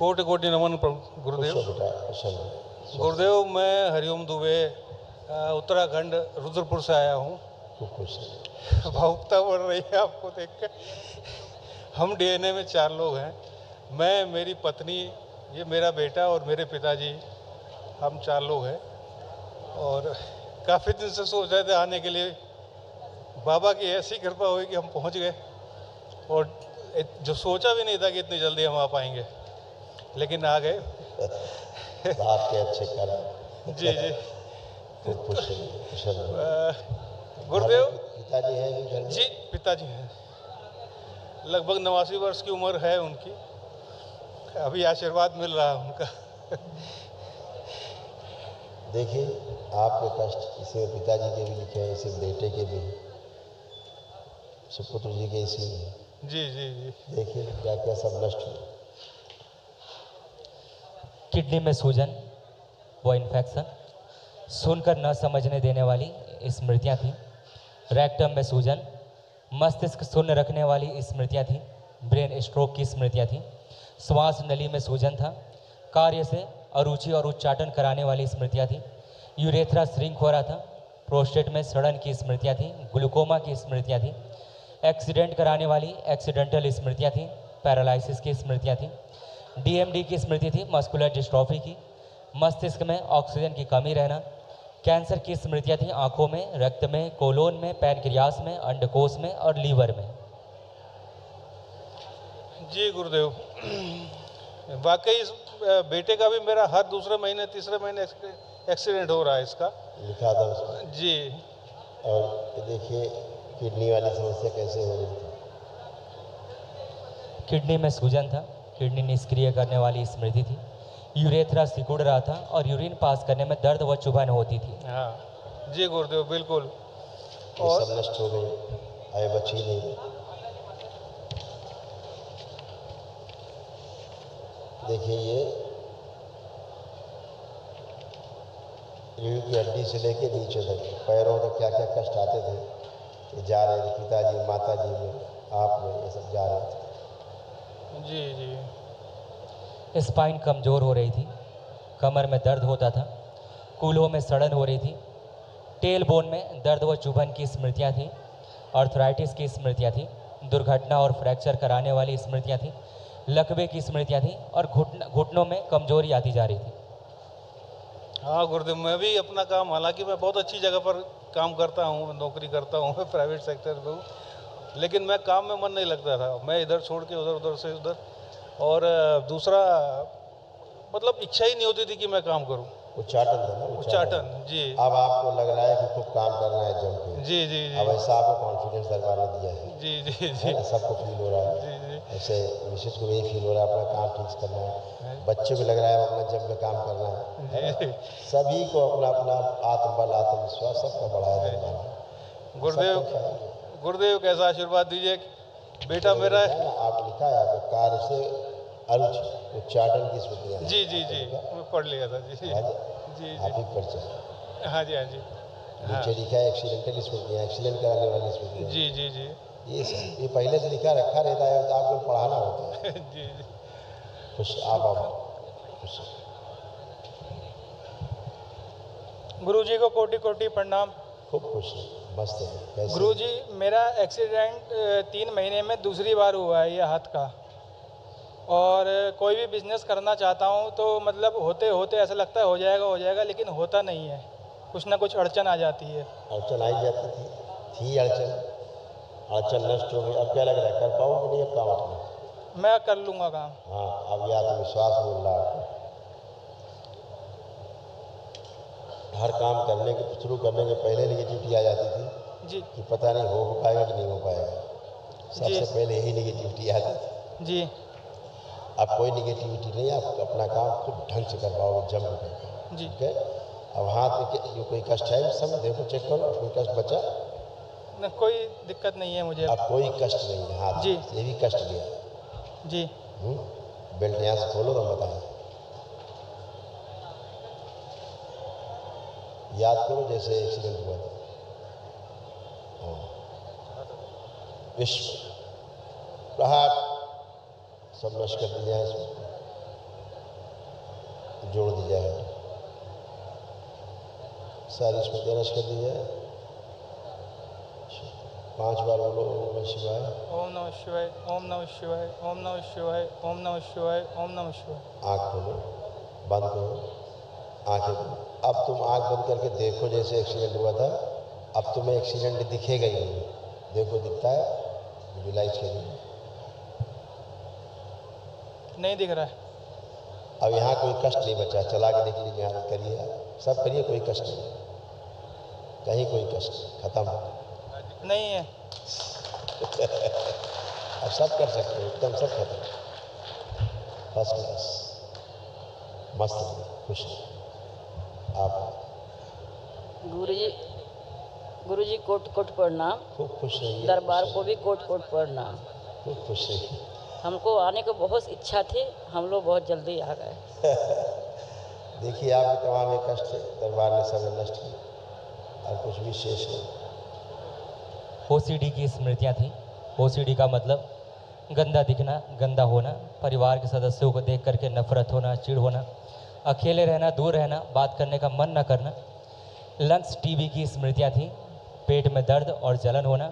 कोटि कोटि नमन गुरुदेव। गुरुदेव, मैं हरिओम दुबे, उत्तराखंड रुद्रपुर से आया हूँ। भावुकता बढ़ रही है आपको देख कर। हम डीएनए में 4 लोग हैं, मैं, मेरी पत्नी, ये मेरा बेटा और मेरे पिताजी, हम 4 लोग हैं। और काफ़ी दिन से सोच रहे थे आने के लिए, बाबा की ऐसी कृपा हुई कि हम पहुंच गए। और जो सोचा भी नहीं था कि इतनी जल्दी हम आ पाएंगे, लेकिन आ गए। आपके अच्छे कर्म। जी जी। कुशल गुरुदेव, पिताजी हैं घर में? जी पिताजी हैं, लगभग 89 वर्ष की उम्र है उनकी। अभी आशीर्वाद मिल रहा है उनका। देखिए, आपके कष्ट इसे पिताजी के भी लिखे हैं, इसे बेटे के भी, सुपुत्र जी के इसी में। जी जी जी। देखिए क्या क्या सब नष्ट हुआ। किडनी में सूजन व इन्फेक्शन, सुनकर न समझने देने वाली स्मृतियाँ थी। रेक्टम में सूजन, मस्तिष्क शून्य रखने वाली स्मृतियाँ थी। ब्रेन स्ट्रोक की स्मृतियाँ थी। श्वास नली में सूजन था। कार्य से अरुचि और उच्चाटन कराने वाली स्मृतियाँ थी। यूरेथ्रा श्रिंक हो रहा था। प्रोस्टेट में सड़न की स्मृतियाँ थी। ग्लूकोमा की स्मृतियाँ थी। एक्सीडेंट कराने वाली एक्सीडेंटल स्मृतियाँ थी। पैरालिसिस की स्मृतियाँ थी। डीएमडी की स्मृति थी, मस्कुलर डिस्ट्रॉफी की। मस्तिष्क में ऑक्सीजन की कमी रहना। कैंसर की स्मृतियाँ थी, आंखों में, रक्त में, कोलोन में, पैनक्रियास में, अंडकोश में और लीवर में। जी गुरुदेव, वाकई इस बेटे का भी मेरा हर दूसरे महीने तीसरे महीने एक्सीडेंट हो रहा है इसका। लिखा था उसमें जी। और देखिए किडनी वाली समस्या कैसे हो रही थी। किडनी में सूजन था। किडनी निष्क्रिय करने वाली स्मृति थी। यूरेथ्रा सिकुड़ रहा था और यूरिन पास करने में दर्द व चुभन होती थी। हाँ जी गुरुदेव, बिल्कुल। और सब नष्ट हो गई, आए बची नहीं। देखिए ये रीढ़ की हड्डी से लेके नीचे तक पैरों तक क्या क्या कष्ट आते थे, ये जा रहे थे। पिताजी, माताजी में, आप में, ये सब जा रहे थे। जी जी। स्पाइन कमज़ोर हो रही थी। कमर में दर्द होता था। कूल्हों में सड़न हो रही थी। टेल बोन में दर्द व चुभन की स्मृतियाँ थी। आर्थराइटिस की स्मृतियाँ थी। दुर्घटना और फ्रैक्चर कराने वाली स्मृतियाँ थी। लकवे की स्मृतियाँ थी और घुटनों में कमजोरी आती जा रही थी। हाँ गुरुदेव, मैं भी अपना काम, हालांकि मैं बहुत अच्छी जगह पर काम करता हूँ, नौकरी करता हूँ, मैं प्राइवेट सेक्टर में हूँ, लेकिन मैं काम में मन नहीं लगता था। मैं इधर छोड़ के उधर, उधर से उधर, और दूसरा मतलब इच्छा ही नहीं होती थी कि मैं काम करूँ। उच्चाटन था ना, उच्चाटन। जी। अब आपको लग रहा है कि खूब काम करना है जम के। जी जी जी। अब ऐसा आपको कॉन्फिडेंस दरबार ने दिया है। जी जी जी। सबको फील हो रहा है। जी जी। ऐसे मिसेज को भी फील हो रहा है अपना काम ठीक से करना है। बच्चे को लग रहा है अपना जम के काम करना है। जी। सभी को अपना अपना आत्मबल, आत्मविश्वास सबका बढ़ाया जाना है। गुरुदेव, गुरुदेव कैसा आशीर्वाद दीजिए। बेटा मेरा है। आप लिखा है आपके कार्य से अरुचि उच्चाटन की स्मृतियाँ। जी जी जी, मैं पढ़ लिया था। जी जी जी। आप ही परिचय। हाँ जी हाँ जी। नीचे लिखा है एक्सीडेंटल स्मृतियाँ, एक्सीडेंट कराने वाली स्मृतियाँ। जी जी जी। ये सब ये पहले से लिखा रखा रहता है, तो आपको पढ़ाना होता है। जी जी। खुश आप खुश। गुरु जी को कोटि कोटि प्रणाम। खूब खुश है, मस्त है। गुरु जी, मेरा एक्सीडेंट 3 महीने में दूसरी बार हुआ है ये हाथ का। और कोई भी बिजनेस करना चाहता हूँ तो मतलब होते होते ऐसा लगता है हो जाएगा, लेकिन होता नहीं है। कुछ ना कुछ अड़चन आ जाती है। अड़चन आई जाती थी अड़चन नष्ट हो गई। अब क्या लग रहा है, कर पाऊँ कि नहीं अब काम अपना? मैं कर लूँगा काम। हाँ, अब ये आत्मविश्वास मिल रहा है। हर काम करने के शुरू करने के पहले निगेटिविटी आ जाती थी जी कि पता नहीं हो पाएगा कि नहीं हो पाएगा। सबसे पहले यही निगेटिविटी आती थी। जी। अब कोई निगेटिविटी नहीं, आप अपना काम खूब ढंग से कर पाओगे, जम कर पाओगे। जी। ठीक है। अब हाथ में जो कोई कष्ट है सब देखो, चेक करो, कोई कष्ट बचा? न, कोई दिक्कत नहीं है मुझे। अब कोई कष्ट नहीं है हाथ। जी। ये भी कष्ट गया। जी। बेल्ट यहाँ से खोलो तो बताएं। याद करो जैसे एक्सीडेंट हुआ था। विश्व प्रहार सब नष्ट कर दिया है इसमें। जोड़ दी जाए, सारी स्मृतियाँ नष्ट कर दी जाए। 5 बार बोलो ओम नमः शिवाय। ओम नमः शिवाय, ओम नमः शिवाय, ओम नमः शिवाय, ओम नमः शिवाय, ओम नमः शिवाय। आँख खोलो, बंद करो, आँखें खोलो। अब तुम आँख बंद करके देखो जैसे एक्सीडेंट हुआ था, अब तुम्हें एक्सीडेंट दिखेगा ही नहीं। देखो दिखता है, विजुलाइज करिए। नहीं दिख रहा है। अब यहाँ कोई कष्ट नहीं बचा, चला के देख लीजिए, यहाँ करिए, सब करिए, कोई कष्ट नहीं, कहीं कोई कष्ट खत्म नहीं है। अब सब कर सकते हो, एकदम सब खत्म, फर्स्ट क्लास, मस्त, खुश। आप गुरुजी कोट कोट प्रणाम। खूब खुश रहिए, दरबार को भी कोट कोट प्रणाम। खूब खुश रहिए। हमको आने को बहुत इच्छा थी, हम लोग बहुत जल्दी आ गए। देखिए आपके तमाम कष्ट थे, दरबार ने सब नष्ट किए और कुछ भी शेष नहीं। OCD की स्मृतियाँ थी। OCD का मतलब गंदा दिखना, गंदा होना, परिवार के सदस्यों को देख करके नफरत होना, चिढ़ होना, अकेले रहना, दूर रहना, बात करने का मन न करना। लंग्स TB की स्मृतियाँ थी। पेट में दर्द और जलन होना,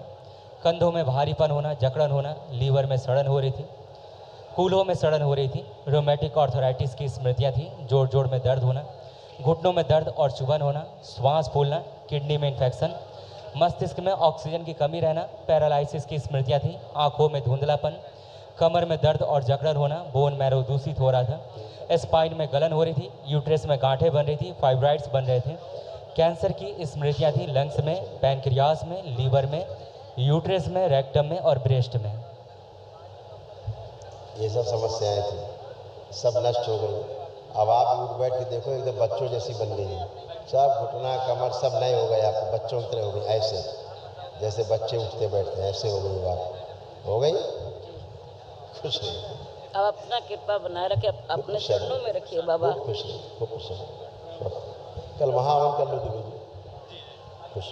कंधों में भारीपन होना, जकड़न होना, लीवर में सड़न हो रही थी, कूल्हों में सड़न हो रही थी। रोमेटिक आर्थराइटिस की स्मृतियाँ थी। जोड़ जोड़ में दर्द होना, घुटनों में दर्द और चुभन होना, श्वास फूलना, किडनी में इन्फेक्शन, मस्तिष्क में ऑक्सीजन की कमी रहना। पैरालिसिस की स्मृतियाँ थी। आँखों में धुंधलापन, कमर में दर्द और जकड़न होना, बोन मैरो दूषित हो रहा था, स्पाइन में गलन हो रही थी, यूट्रस में गांठें बन रही थी, फाइब्राइड्स बन रहे थे। कैंसर की स्मृतियाँ थी। लंग्स में, पैनक्रियास में, लीवर में, यूट्रस में, रेक्टम में और ब्रेस्ट में। ये सब समस्याएं थी, सब नष्ट हो गई। अब आप उठ बैठ के देखो, एकदम बच्चों जैसी बन गई है, सब घुटना कमर सब नए हो गए, आपको बच्चों की तरह हो गई, ऐसे जैसे बच्चे उठते बैठते हैं, ऐसे हो गई बात, हो गई। खुश रहिए, अब अपना कृपा बनाए रखे, अपने चरणों में रखिए बाबा। खूब खुश रहिए, खूब खुश रहिए। कल महावन कर लो, खुश।